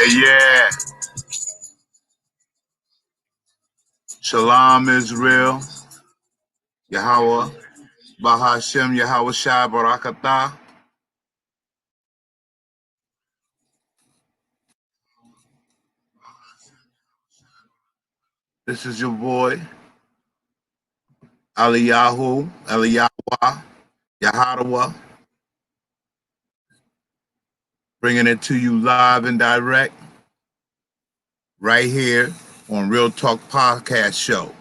Yeah. Shalom Israel, Yahweh, Bahashem, Yahweh Shai Barakatah. This is your boy, Eliyahu, Yahanna, bringing it to you live and direct, right here on Real Talk Podcast Show.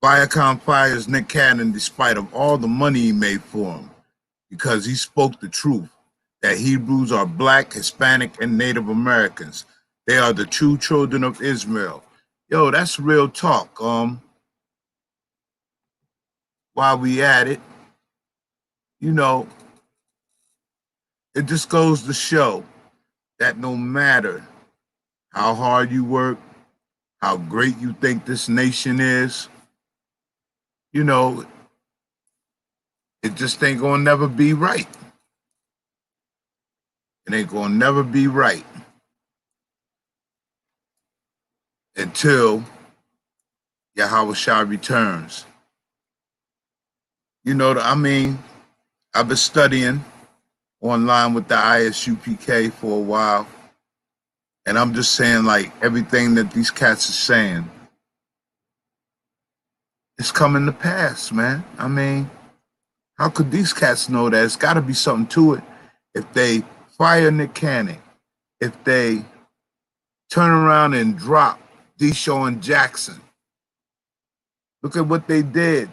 Viacom fires Nick Cannon despite of all the money he made for him, because he spoke the truth, that Hebrews are Black, Hispanic, and Native Americans. They are the true children of Israel. Yo, that's real talk. While we at it, you know, it just goes to show that no matter how hard you work, how great you think this nation is, you know, it just ain't gonna never be right. It ain't gonna never be right until Yahweh Shai returns. You know, I mean, I've been studying online with the ISUPK for a while, and I'm just saying, like, everything that these cats are saying, it's coming to pass, man. I mean, how could these cats know that? It's got to be something to it. If they fire Nick Cannon, if they turn around and drop Deshaun Jackson, look at what they did.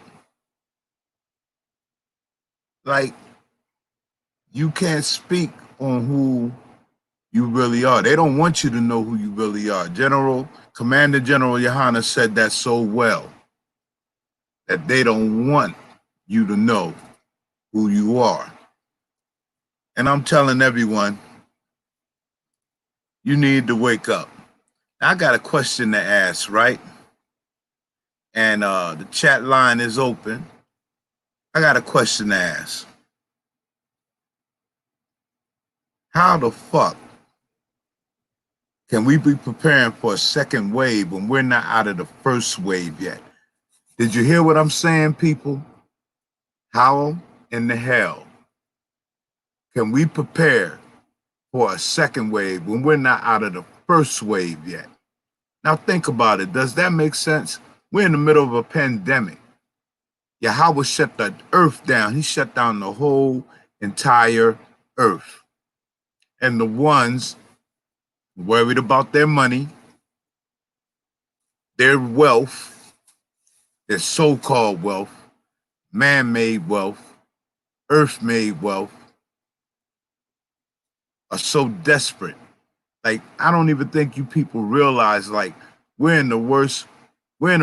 Like, you can't speak on who you really are. They don't want you to know who you really are. Commander General Yahanna said that so well, that they don't want you to know who you are. And I'm telling everyone, you need to wake up. I got a question to ask, right? And the chat line is open. I got a question to ask. How the fuck can we be preparing for a second wave when we're not out of the first wave yet? Did you hear what I'm saying, people? How in the hell can we prepare for a second wave when we're not out of the first wave yet? Now think about it. Does that make sense? We're in the middle of a pandemic. Yahweh shut the earth down. He shut down the whole entire earth. And the ones worried about their money, their wealth, their so-called wealth, man-made wealth, earth-made wealth, are so desperate. Like, I don't even think you people realize, like, we're in a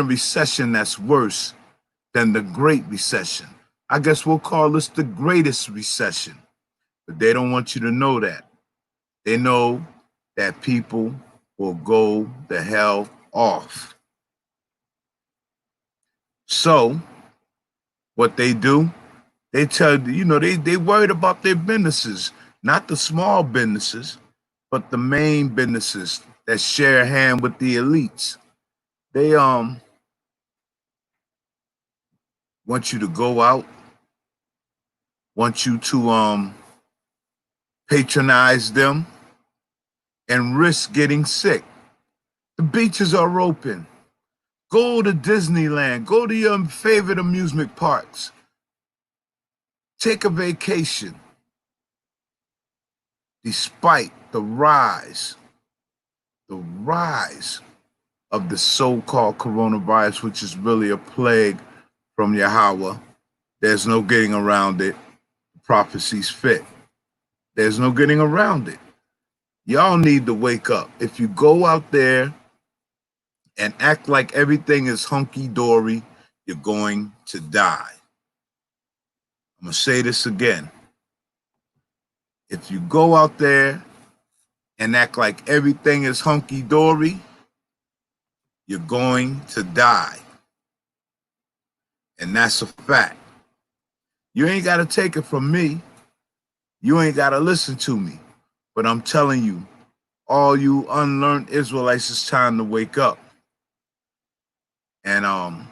recession that's worse than the Great Recession. I guess we'll call this the greatest recession. But they don't want you to know that. They know that people will go the hell off. So what they do, they tell you, they worried about their businesses, not the small businesses, but the main businesses that share a hand with the elites. They want you to go out, want you to patronize them and risk getting sick. The beaches are open. Go to Disneyland. Go to your favorite amusement parks. Take a vacation. Despite the rise the rise of the so-called coronavirus, which is really a plague from Yahweh. There's no getting around it. Prophecies fit. There's no getting around it. Y'all need to wake up. If you go out there and act like everything is hunky-dory, you're going to die. I'm going to say this again. If you go out there and act like everything is hunky-dory, you're going to die. And that's a fact. You ain't got to take it from me. You ain't got to listen to me. But I'm telling you, all you unlearned Israelites, it's time to wake up. And I'm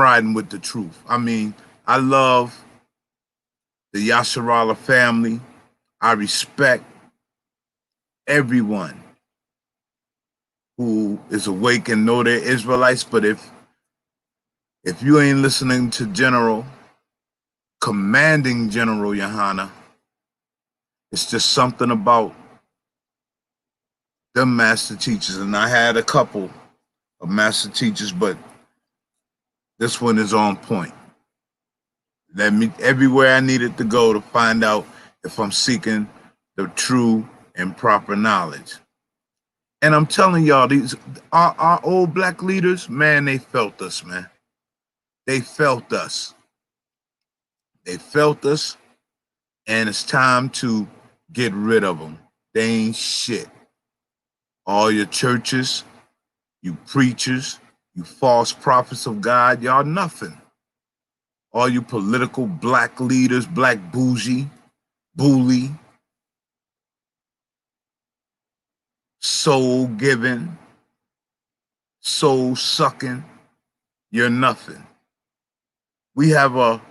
riding with the truth. I mean, I love the Yasharala family. I respect everyone who is awake and know they're Israelites. But if you ain't listening to Commanding General Yahanna, it's just something about them master teachers. And I had a couple of master teachers, but this one is on point. Let me everywhere I needed to go to find out if I'm seeking the true and proper knowledge. And I'm telling y'all, these our old black leaders, man, they felt us, man. They felt us. They felt us, and it's time to get rid of them. They ain't shit. All your churches, you preachers, you false prophets of God, y'all nothing. All you political black leaders, black bougie, bully, soul giving, soul sucking, you're nothing. We have a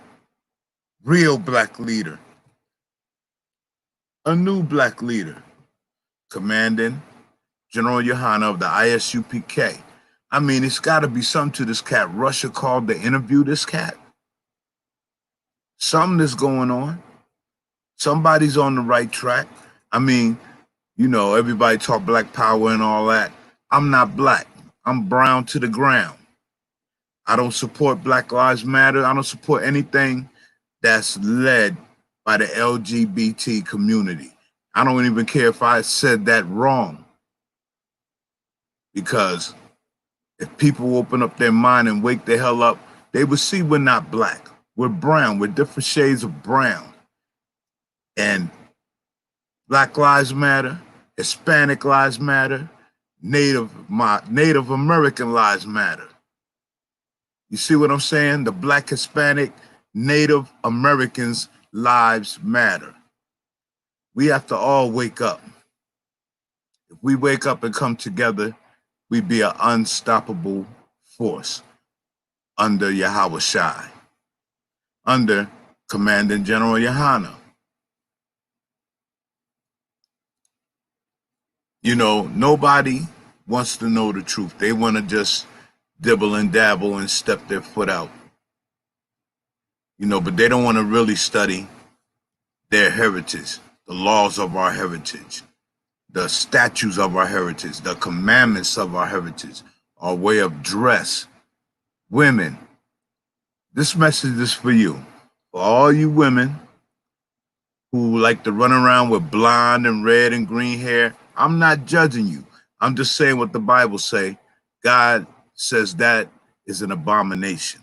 real black leader, a new black leader, Commanding General Yahanna of the ISUPK. I mean, it's got to be something to this cat. Russia called to interview this cat. Something is going on. Somebody's on the right track. I mean, you know, everybody talk black power and all that. I'm not black. I'm brown to the ground. I don't support Black Lives Matter. I don't support anything that's led by the LGBT community. I don't even care if I said that wrong. Because if people open up their mind and wake the hell up, they would see we're not black. We're brown. We're different shades of brown. And Black Lives Matter, Hispanic Lives Matter, Native American Lives Matter. You see what I'm saying? The Black, Hispanic, Native Americans' lives matter. We have to all wake up. If we wake up and come together, we'd be an unstoppable force under Yahweh Shai, under Commanding General Yahanna. You know, nobody wants to know the truth. They want to just dibble and dabble and step their foot out. You know, but they don't want to really study their heritage, the laws of our heritage, the statutes of our heritage, the commandments of our heritage, our way of dress. Women, this message is for you. For all you women who like to run around with blonde and red and green hair, I'm not judging you. I'm just saying what the Bible say. God says that is an abomination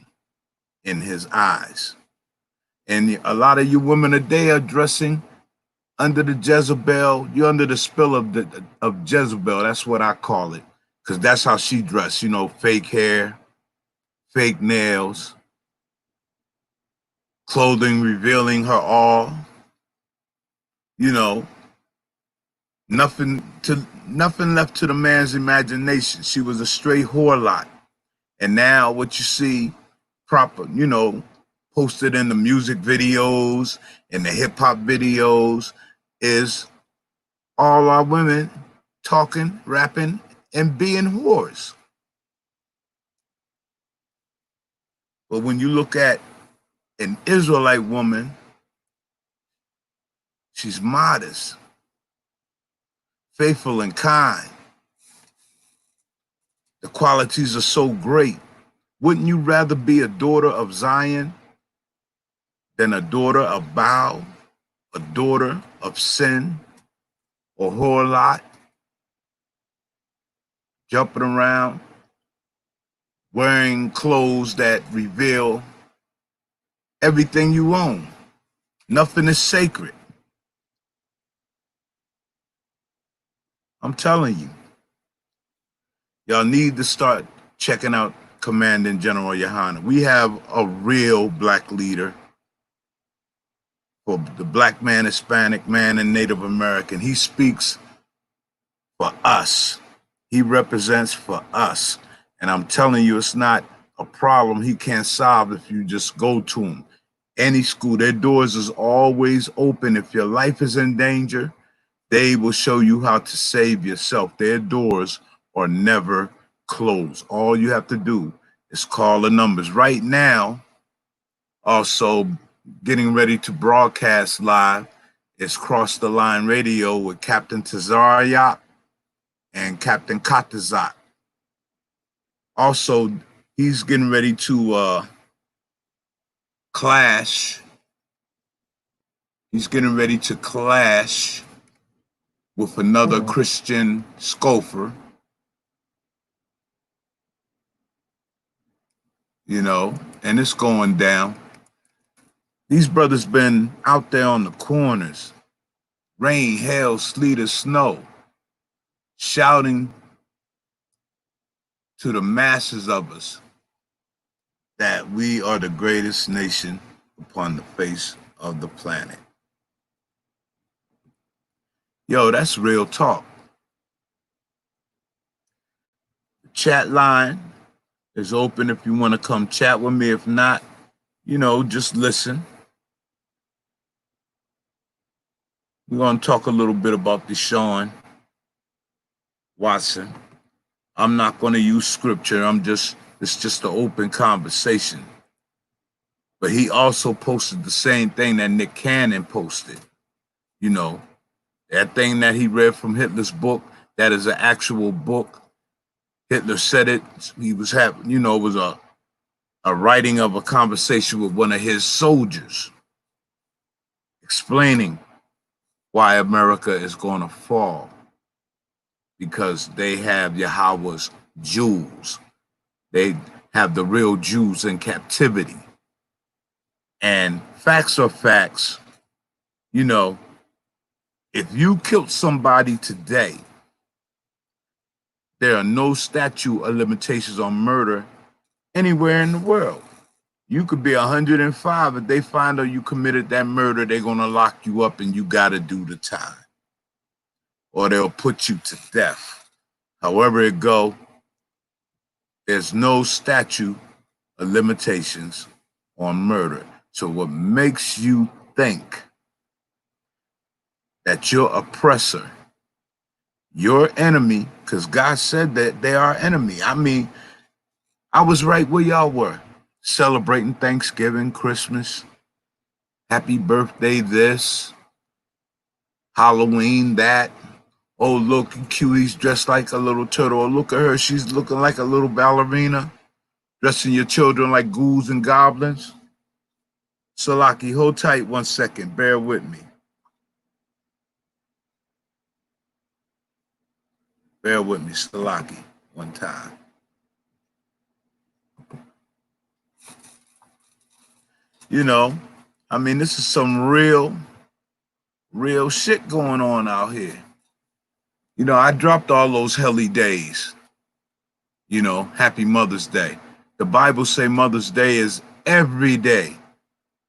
in his eyes. And a lot of you women today are dressing under the Jezebel. You're under the spell of Jezebel. That's what I call it. Because that's how she dressed. You know, fake hair, fake nails, clothing revealing her all. You know, nothing left to the man's imagination. She was a straight whore lot. And now what you see proper, you know, posted in the music videos and the hip hop videos is all our women talking, rapping, and being whores. But when you look at an Israelite woman, she's modest, faithful, and kind. The qualities are so great. Wouldn't you rather be a daughter of Zion than a daughter of Baal, a daughter of sin, or Horlot, jumping around, wearing clothes that reveal everything you own? Nothing is sacred. I'm telling you. Y'all need to start checking out Commanding General Yahanna. We have a real black leader for the black man, Hispanic man, and Native American. He speaks for us. He represents for us. And I'm telling you, it's not a problem he can't solve if you just go to him. Any school, their doors is always open. If your life is in danger, they will show you how to save yourself. Their doors are never closed. All you have to do is call the numbers. Right now, also getting ready to broadcast live is Cross the Line Radio with Captain Tazariak and Captain Katazak. Also, he's getting ready to clash. He's getting ready to clash with another Christian scoffer, you know, and it's going down. These brothers been out there on the corners, rain, hail, sleet, or snow, shouting to the masses of us that we are the greatest nation upon the face of the planet. Yo, that's real talk. The chat line is open if you want to come chat with me. If not, you know, just listen. We're going to talk a little bit about Deshaun Watson. I'm not going to use scripture. It's just an open conversation. But he also posted the same thing that Nick Cannon posted. You know, that thing that he read from Hitler's book, that is an actual book. Hitler said it. He was having, you know, it was a writing of a conversation with one of his soldiers explaining why America is going to fall, because they have Yahweh's Jews. They have the real Jews in captivity. And facts are facts. You know, if you killed somebody today, there are no statute of limitations on murder anywhere in the world. You could be 105. If they find out you committed that murder, they're going to lock you up and you got to do the time. Or they'll put you to death. However it go, there's no statute of limitations on murder. So what makes you think that your oppressor, your enemy, because God said that they are enemy. I mean, I was right where y'all were, celebrating Thanksgiving, Christmas, happy birthday this, Halloween that. Oh, look, Cuey's dressed like a little turtle. Oh, look at her, she's looking like a little ballerina, dressing your children like ghouls and goblins. Salaki, hold tight 1 second, bear with me. Bear with me, Salaki, one time. You know, I mean, this is some real shit going on out here. You know, I dropped all those helly days. You know, happy Mother's Day. The Bible say Mother's Day is every day.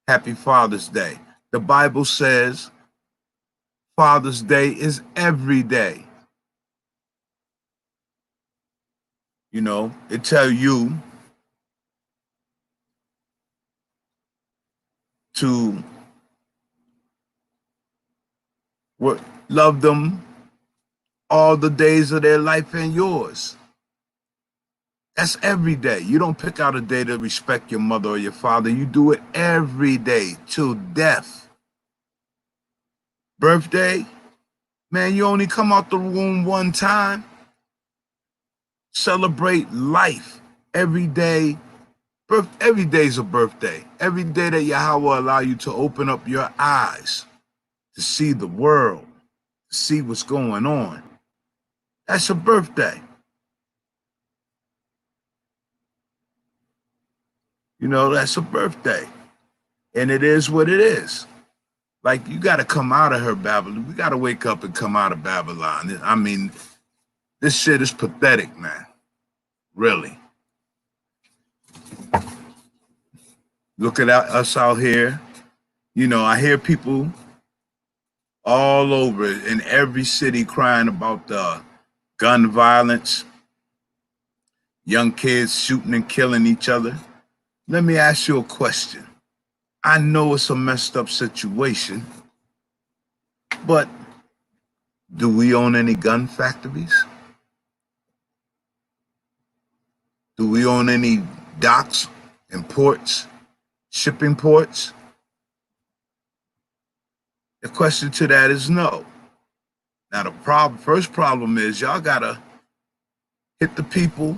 Happy Father's Day. The Bible says Father's Day is every day. You know, it tell you to love them all the days of their life and yours. That's every day. You don't pick out a day to respect your mother or your father. You do it every day till death. Birthday, man, you only come out the womb one time. Celebrate life every day. Every day's a birthday. Every day that Yahweh allow you to open up your eyes to see the world, to see what's going on. That's a birthday. You know, that's a birthday. And it is what it is. Like, you got to come out of her Babylon. We got to wake up and come out of Babylon. I mean, this shit is pathetic, man. Really. Look at us out here. You know, I hear people all over in every city crying about the gun violence, young kids shooting and killing each other. Let me ask you a question. I know it's a messed up situation, but do we own any gun factories? Do we own any docks and ports, shipping ports? The question to that is no. Now the first problem is y'all gotta hit the people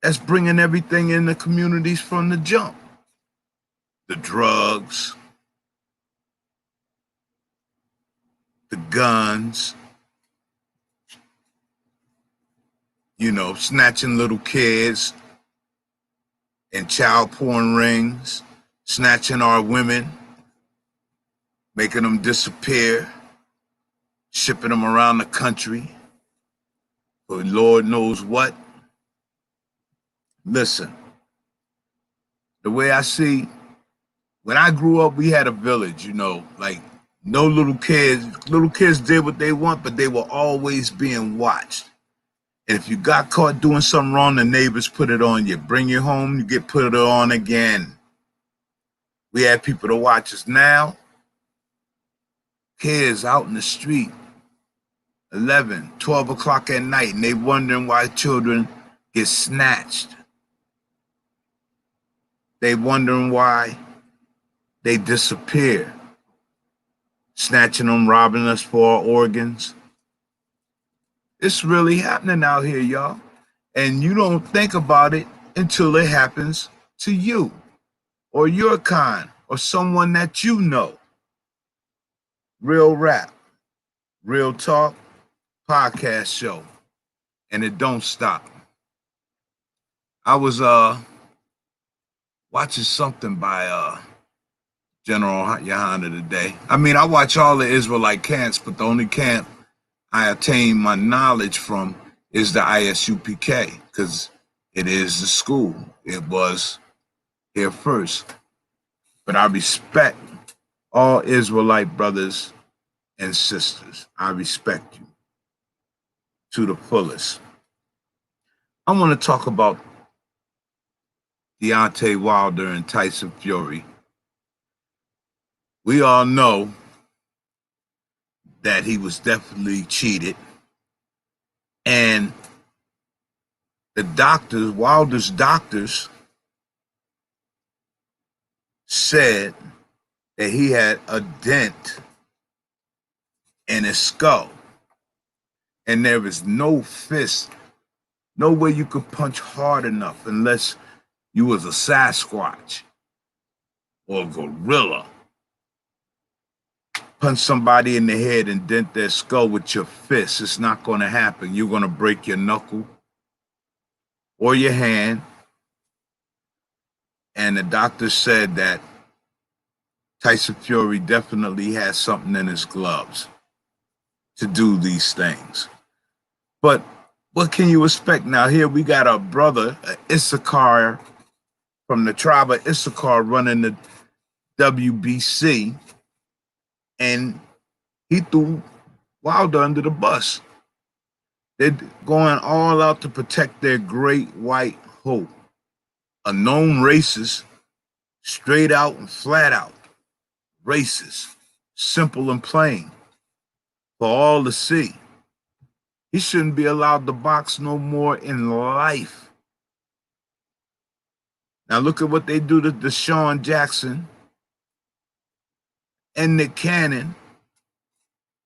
that's bringing everything in the communities from the jump. The drugs, the guns, you know, snatching little kids and child porn rings, snatching our women, making them disappear, shipping them around the country for Lord knows what. Listen, the way I see, when I grew up, we had a village, you know, like no little kids. Little kids did what they want, but they were always being watched. And if you got caught doing something wrong, the neighbors put it on you. Bring you home, you get put it on again. We had people to watch us. Now, kids out in the street, 11, 12 o'clock at night, and they wondering why children get snatched. They wondering why they disappear. Snatching them, robbing us for our organs. It's really happening out here, y'all. And you don't think about it until it happens to you or your kind or someone that you know. Real rap, real talk, podcast show. And it don't stop. I was watching something by General Yahanna today. I mean, I watch all the Israelite camps, but the only camp I attain my knowledge from is the ISUPK, because it is the school. It was here first. But I respect all Israelite brothers and sisters. I respect you to the fullest. I want to talk about Deontay Wilder and Tyson Fury. We all know that he was definitely cheated. And the doctors, Wilder's doctors, said that he had a dent in his skull. And there is no fist, no way you could punch hard enough unless you was a Sasquatch or a gorilla. Punch somebody in the head and dent their skull with your fist. It's not going to happen. You're going to break your knuckle or your hand. And the doctor said that Tyson Fury definitely has something in his gloves to do these things. But what can you expect now? Here we got a brother, Issachar, from the tribe of Issachar, running the WBC, and he threw Wilder under the bus. They're going all out to protect their great white hope. A known racist, straight out and flat out. Racist, simple and plain, for all to see. He shouldn't be allowed to box no more in life. Now look at what they do to Deshaun Jackson and Nick Cannon.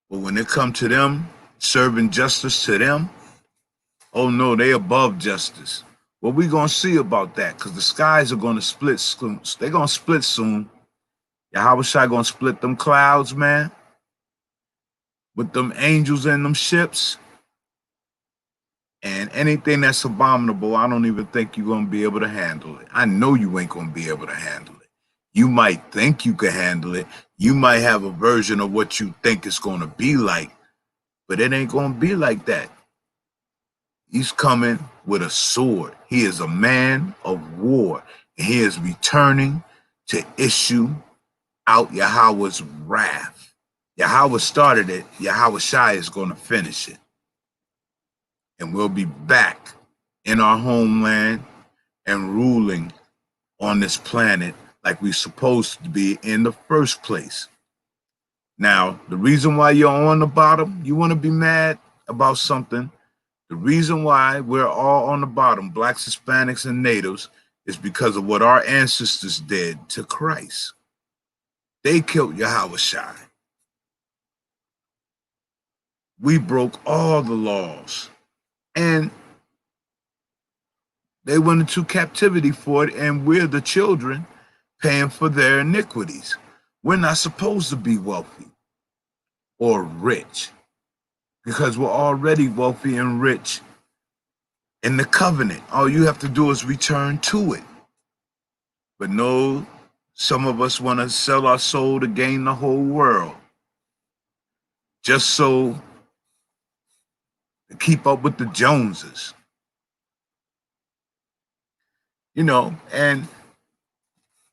But when it comes to them, serving justice to them, Oh no, they above justice. Well, we gonna see about that because the skies are gonna split soon. They're gonna split soon. Yahweh Shai gonna split them clouds, man, with them angels and them ships. And anything that's abominable, I don't even think you're gonna be able to handle it. I know you ain't gonna be able to handle it. You might think you can handle it. You might have a version of what you think it's gonna be like, but it ain't gonna be like that. He's coming with a sword. He is a man of war. And he is returning to issue out Yahweh's wrath. Yahweh started it. Yahweh Shai is going to finish it. And we'll be back in our homeland and ruling on this planet like we're supposed to be in the first place. Now, the reason why you're on the bottom, you want to be mad about something. The reason why we're all on the bottom, blacks, Hispanics, and natives, is because of what our ancestors did to Christ. They killed Yahweh Shai. We broke all the laws. And they went into captivity for it, and we're the children paying for their iniquities. We're not supposed to be wealthy or rich because we're already wealthy and rich in the covenant. All you have to do is return to it. But no, some of us want to sell our soul to gain the whole world just so to keep up with the Joneses. You know, and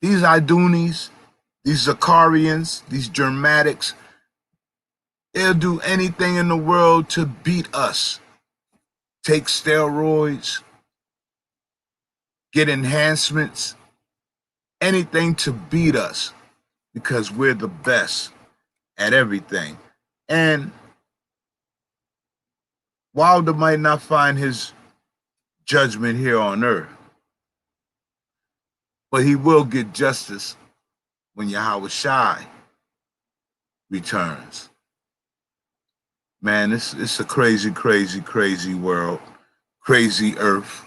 these Idunis, these Zakarians, these Germatics, they'll do anything in the world to beat us. Take steroids, get enhancements, anything to beat us because we're the best at everything. And Wilder might not find his judgment here on earth, but he will get justice when Yahweh Shai returns. Man, it's a crazy, crazy, crazy world, crazy earth.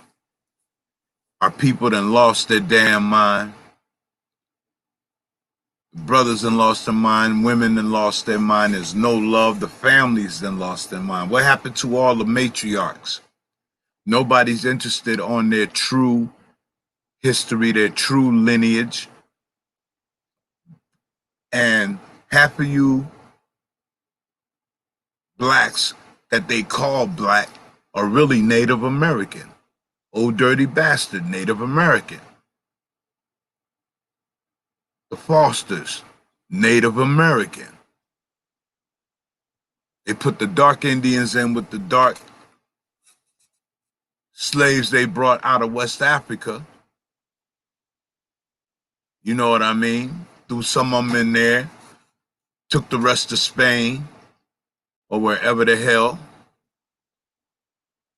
Our people done lost their damn mind. Brothers done lost their mind. Women done lost their mind. There's no love. The families done lost their mind. What happened to all the matriarchs? Nobody's interested on their true history, their true lineage. And half of you blacks that they call black are really Native American. Old dirty bastard, Native American. The Fosters, Native American. They put the dark Indians in with the dark slaves they brought out of West Africa. You know what I mean? Threw some of them in there, took the rest to Spain or wherever the hell,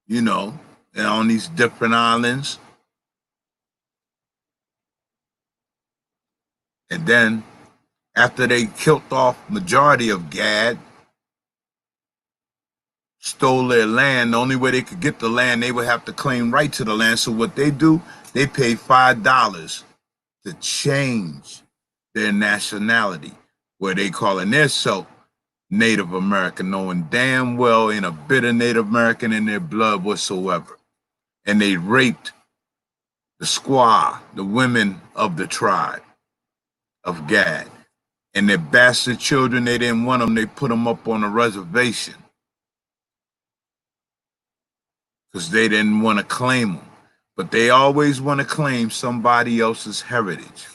you know, and on these different islands. And then after they killed off majority of Gad, stole their land, the only way they could get the land, they would have to claim right to the land. So what they do, they pay $5 to change their nationality, where they calling themselves Native American, knowing damn well ain't a bit of Native American in their blood whatsoever. And they raped the squaw, the women of the tribe of Gad. And their bastard children, they didn't want them, they put them up on a reservation because they didn't want to claim them. But they always want to claim somebody else's heritage.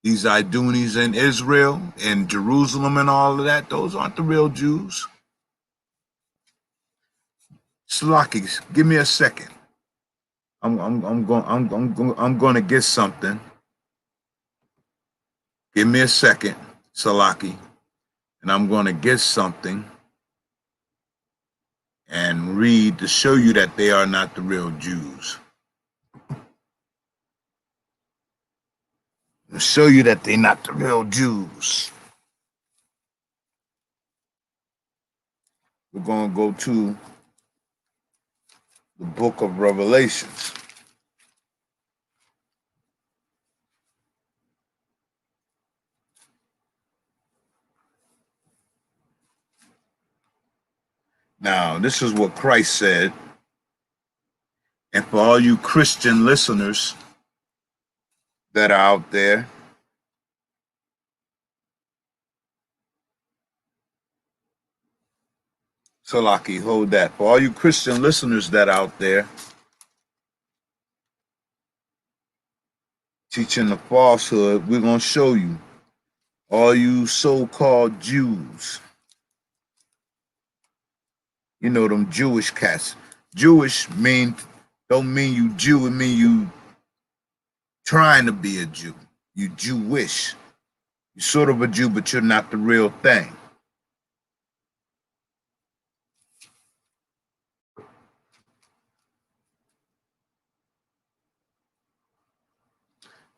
These Idunis in Israel and Jerusalem and all of that, those aren't the real Jews. Slaki, give me a second. I'm going to get something. Give me a second, Salaki, and I'm going to get something and read to show you that they are not the real Jews. To show you that they're not the real Jews. We're going to go to the book of Revelations. Now, this is what Christ said. And for all you Christian listeners that are out there, Salaki, hold that. For all you Christian listeners that are out there teaching the falsehood, we're going to show you. All you so-called Jews, you know, them Jewish cats. Jewish don't mean you Jew, it mean you trying to be a Jew. You Jewish. You're sort of a Jew, but you're not the real thing.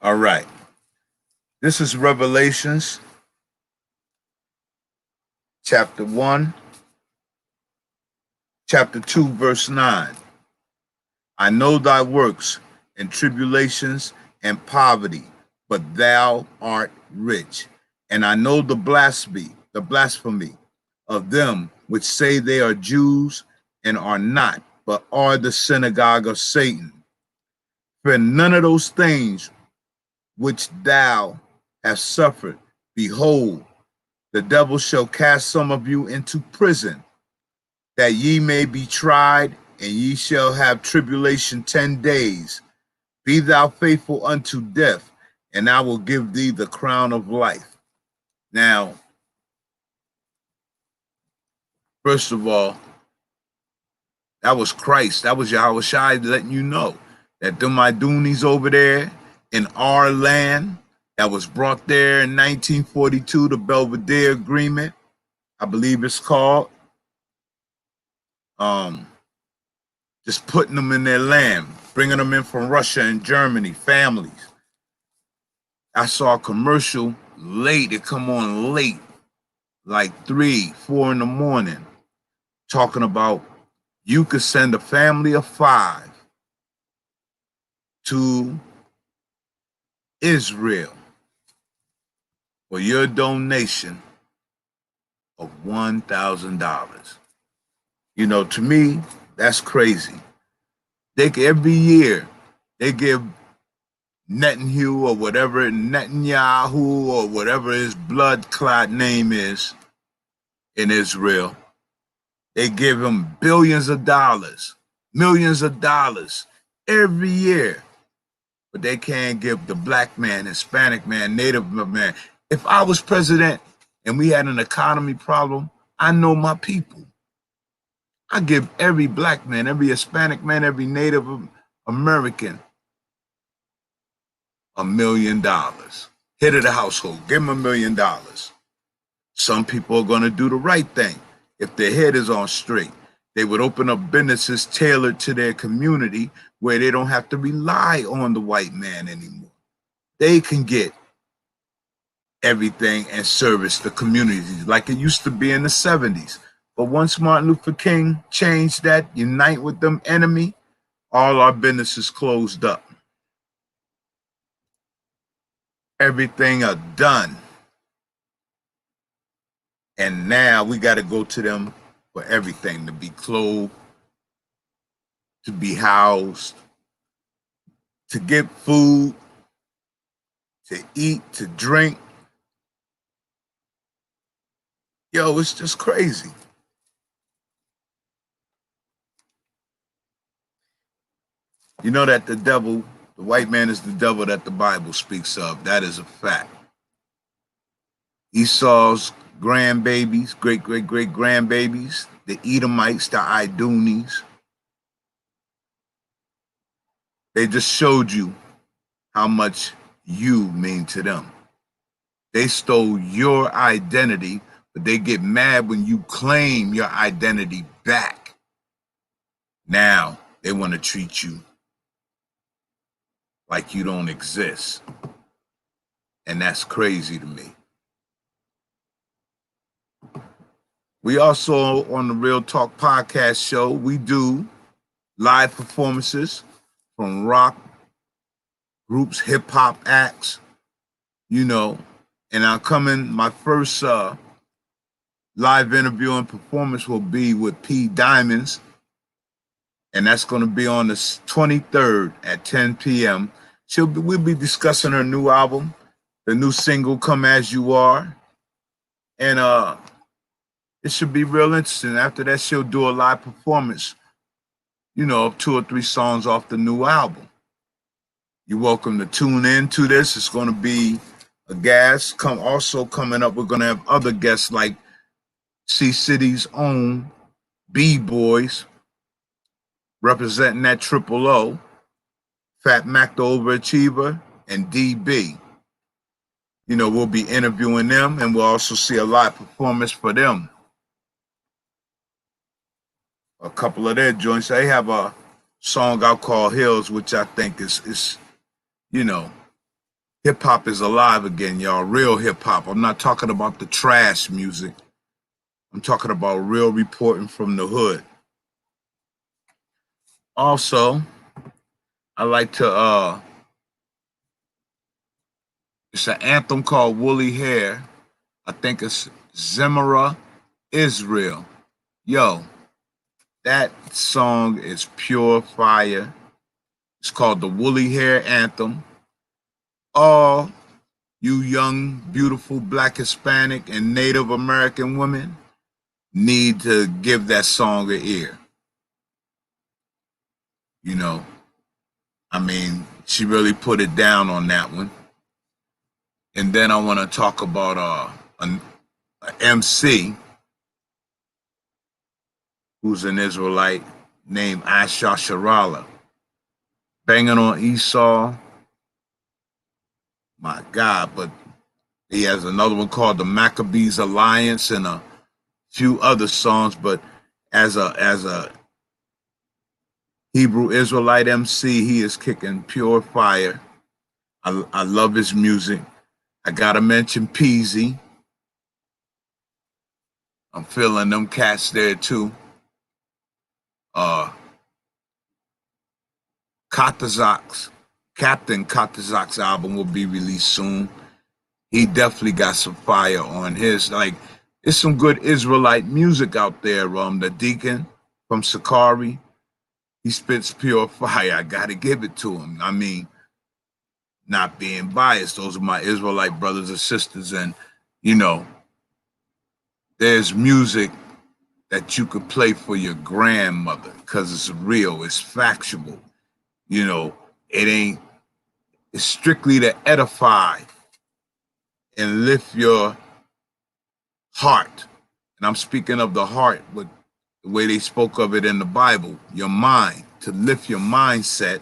All right. This is Revelations chapter 1, chapter 2, verse 9. I know thy works and tribulations and poverty, but thou art rich. And I know the blasphemy of them which say they are Jews and are not, but are the synagogue of Satan. For none of those things which thou hast suffered, behold, the devil shall cast some of you into prison, that ye may be tried, and ye shall have tribulation 10 days. Be thou faithful unto death, and I will give thee the crown of life. Now, first of all, that was Christ. That was Yahawashi letting you know that them Idunis over there in our land that was brought there in 1942, the Belvedere Agreement, I believe it's called, just putting them in their land, bringing them in from Russia and Germany, families. I saw a commercial late, it come on late, like 3, 4 in the morning, talking about you could send a family of 5 to Israel for your donation of $1,000. You know, to me, that's crazy. Every year, they give Netanyahu or whatever, Netanyahu or whatever his blood clot name is in Israel, they give him billions of dollars, millions of dollars every year. But they can't give the black man, Hispanic man, Native man. If I was president and we had an economy problem, I know my people. I give every black man, every Hispanic man, every Native American $1 million. Head of the household, give them $1 million. Some people are going to do the right thing. If their head is on straight, they would open up businesses tailored to their community where they don't have to rely on the white man anymore. They can get everything and service the communities like it used to be in the 70s. But once Martin Luther King changed that, unite with them enemy, all our businesses closed up. Everything are done. And now we got to go to them for everything, to be clothed, to be housed, to get food, to eat, to drink. Yo, it's just crazy. You know that the devil, the white man is the devil that the Bible speaks of. That is a fact. Esau's grandbabies, great-great-great-grandbabies, the Edomites, the Idunis, they just showed you how much you mean to them. They stole your identity, but they get mad when you claim your identity back. Now they want to treat you like you don't exist. And that's crazy to me. We also, on the Real Talk podcast show, we do live performances from rock groups, hip hop acts, you know, and I'm coming, my first live interview and performance will be with P. Diamonds, and that's going to be on the 23rd at 10 p.m. We'll be discussing her new album, the new single "Come As You Are," and it should be real interesting. After that, she'll do a live performance, you know, of 2 or 3 songs off the new album. You're welcome to tune in to this. It's going to be a guest. Also coming up, we're going to have other guests like C City's own B-Boys representing that Triple O, Fat Mac the Overachiever, and DB. You know, we'll be interviewing them, and we'll also see a live performance for them. A couple of their joints. They have a song out called Hills, which I think is you know, hip hop is alive again, y'all. Real hip hop. I'm not talking about the trash music. I'm talking about real reporting from the hood. Also, I like to it's an anthem called Woolly Hair. I think it's Zemara Israel. Yo, that song is pure fire. It's called the Woolly Hair Anthem. All you young, beautiful Black, Hispanic, and Native American women need to give that song an ear. You know, I mean, she really put it down on that one. And then I want to talk about an MC who's an Israelite named Asha Sharala. Banging on Esau. My God, but he has another one called the Maccabees Alliance and a few other songs. But as a Hebrew Israelite MC, he is kicking pure fire. I love his music. I gotta mention Peasy. I'm feeling them cats there too. Captain Katazak's album will be released soon. He definitely got some fire on his. Like, it's some good Israelite music out there. The Deacon from Sakari, he spits pure fire. I gotta give it to him. I mean, not being biased, those are my Israelite brothers and sisters, and you know, there's music that you could play for your grandmother because it's real, it's factual. You know, it's strictly to edify and lift your heart. And I'm speaking of the heart with the way they spoke of it in the Bible, your mind, to lift your mindset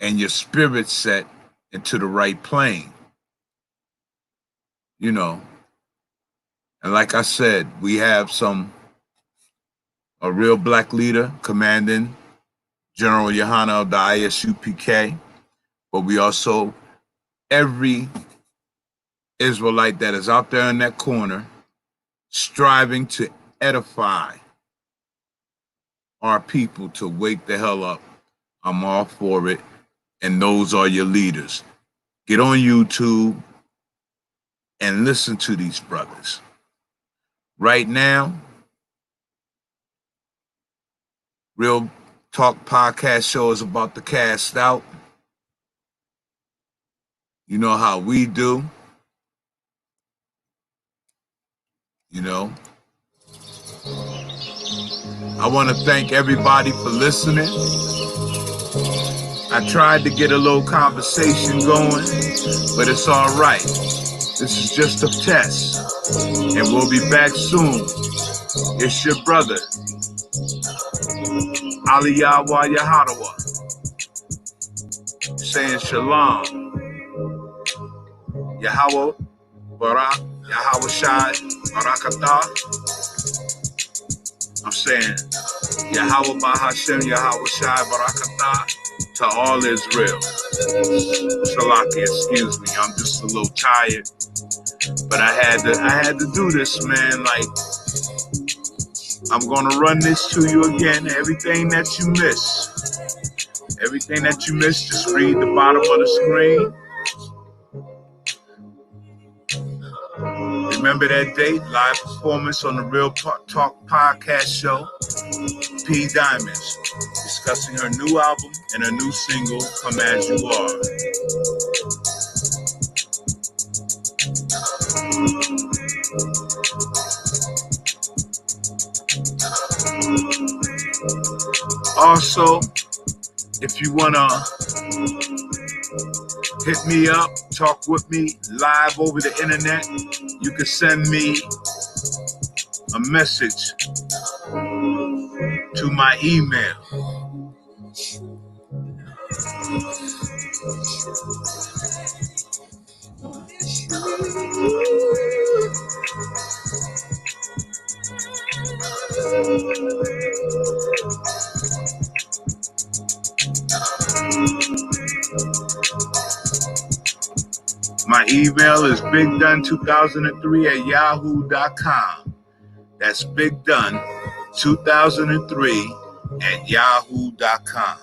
and your spirit set into the right plane. You know, and like I said, we have a real Black leader, Commanding General Yahanna of the ISUPK, but we also, every Israelite that is out there in that corner, striving to edify our people to wake the hell up. I'm all for it, and those are your leaders. Get on YouTube and listen to these brothers. Right now, Real Talk Podcast Show is about to cast out. You know how we do. You know. I want to thank everybody for listening. I tried to get a little conversation going, but it's all right. This is just a test, and we'll be back soon. It's your brother, Aliyawa Yahadawa, saying shalom. Yahweh Barak, Yahweh Shai, Barakatah. I'm saying Yahweh Bahashem, Yahweh Shai, Barakatah to all Israel. Shalaki, excuse me, I'm just a little tired, but I had to do this, man. Like, I'm going to run this to you again. Everything that you miss, just read the bottom of the screen. Remember that date, live performance on the Real Talk podcast show. P. Diamonds, discussing her new album and her new single, Come As You Are. Also, if you want to hit me up, talk with me live over the internet, you can send me a message to my email. My email is bigdun2003@yahoo.com. That's bigdun2003@yahoo.com.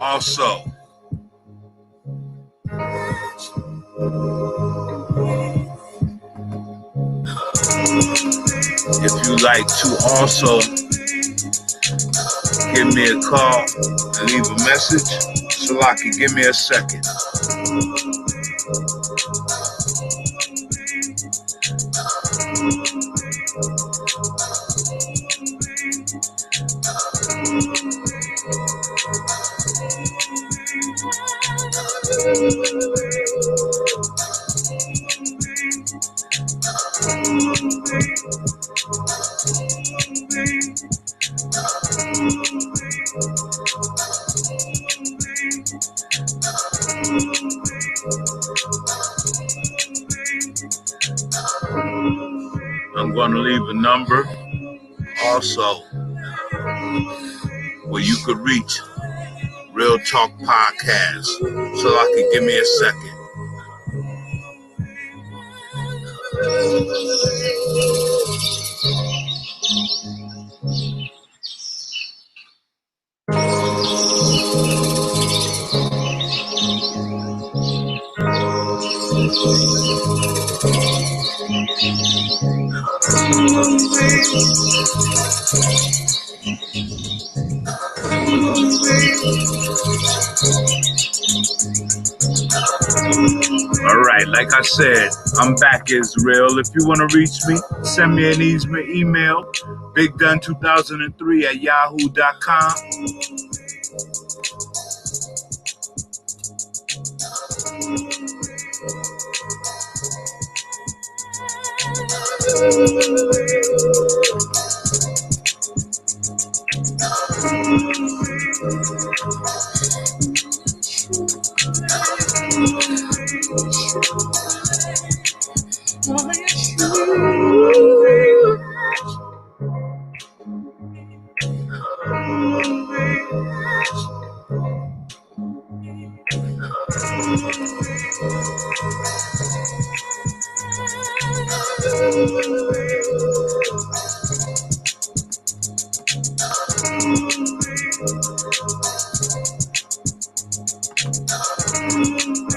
Also, if you'd like to also give me a call and leave a message, Salaki, give me a second. I'm going to leave a number also where you could reach Real Talk Podcast. So I can give me a second. All right, like I said, I'm back, Israel. If you want to reach me, send me an email, bigdun2003@yahoo.com.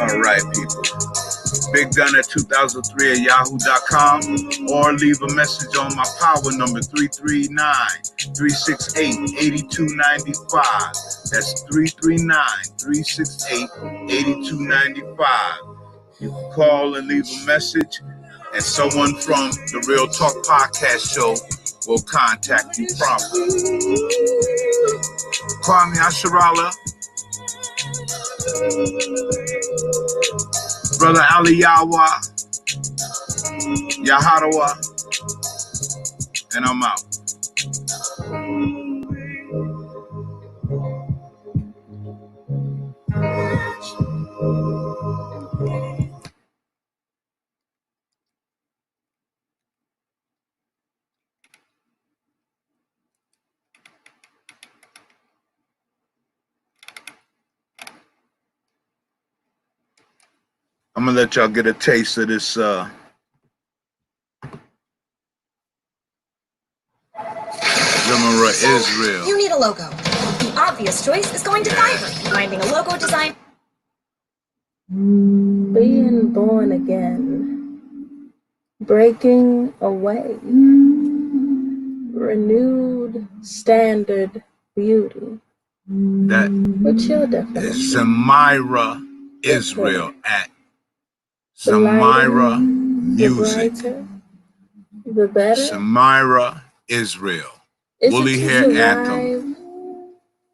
All right, people. BigDun2003@yahoo.com, or leave a message on my power number 339-368-8295. That's 339-368-8295. You can call and leave a message, and someone from the Real Talk Podcast Show will contact you promptly. Kwame Asharala, Brother Aliyawa, Yahanna, and I'm out. I'm gonna let y'all get a taste of this Zamora Israel. You need a logo. The obvious choice is going to Fiverr, finding a logo design. Being born again, breaking away, renewed standard beauty. That What's your definition? is Zamira Israel at Zamira Music. The brighter, the better. Zamira Israel. Is Woolly it to Hair survive, Anthem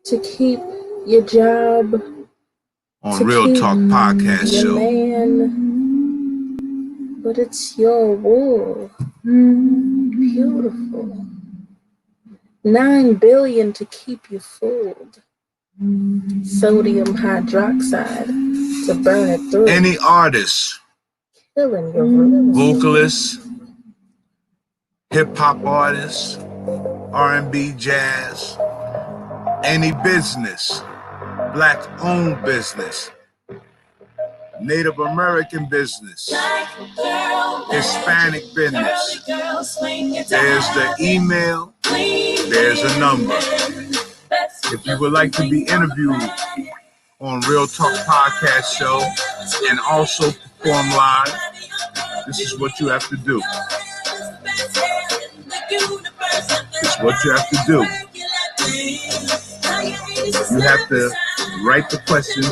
to keep your job, on to Real keep Talk Podcast your Show. man, but it's your wool. Beautiful. 9 billion to keep you fooled. Sodium hydroxide to burn it through. Any artist, Killing your roots. vocalist, hip hop artist, R&B, jazz, any business, black owned business, Native American business, Hispanic business. There's the email, there's a number. If you would like to be interviewed on Real Talk Podcast Show and also perform live, this is what you have to do. This is what you have to do. You have to write the questions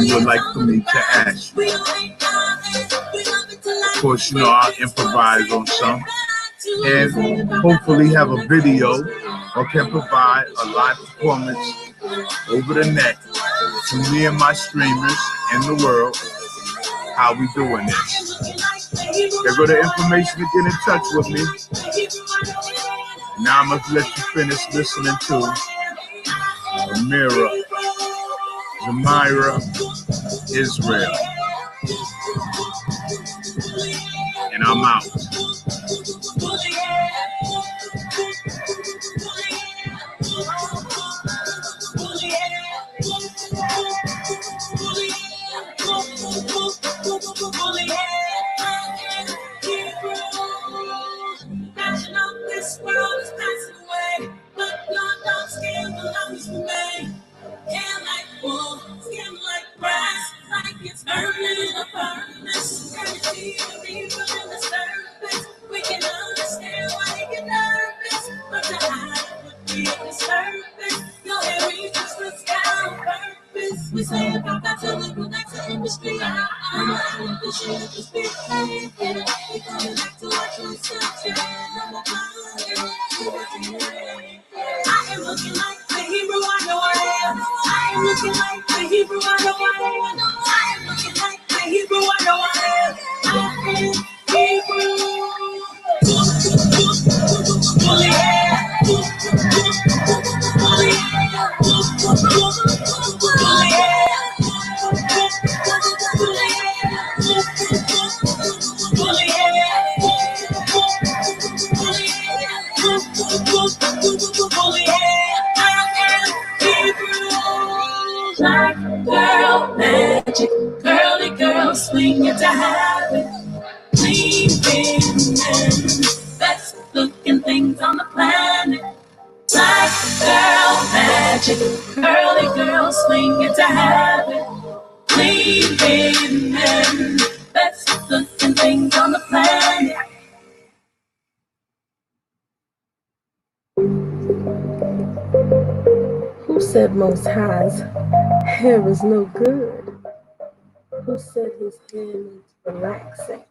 you would like for me to ask you. Of course, you know, I'll improvise on some and hopefully have a video or can provide a live performance over the net to me and my streamers in the world. How we doing this? There go the information to get in touch with me. Now I'm going to let you finish listening to Zamira Israel. And I'm out. This world is passing away, but your dark skin belongs to me. Skin like wool, skin like brass, like it's burning in a furnace. Gravity to be from the surface. We can understand why you get nervous, but to hide would be a disservice. Your hair reaches the sky on purpose. We say about that to the connected industry. I wish you just be paying. We coming back to our true subject. I am looking like the Hebrew, I know I am. I am looking like the Hebrew, I know I am. I am looking like the Hebrew, I know I am. I am Hebrew. Black girl magic, curly girl swing it to habit. Clean men, best looking things on the planet. Black girl magic, curly girl swing it to habit. Clean men, best looking things on the planet. Who said Most High's hair is no good? Who said his hair needs relaxing?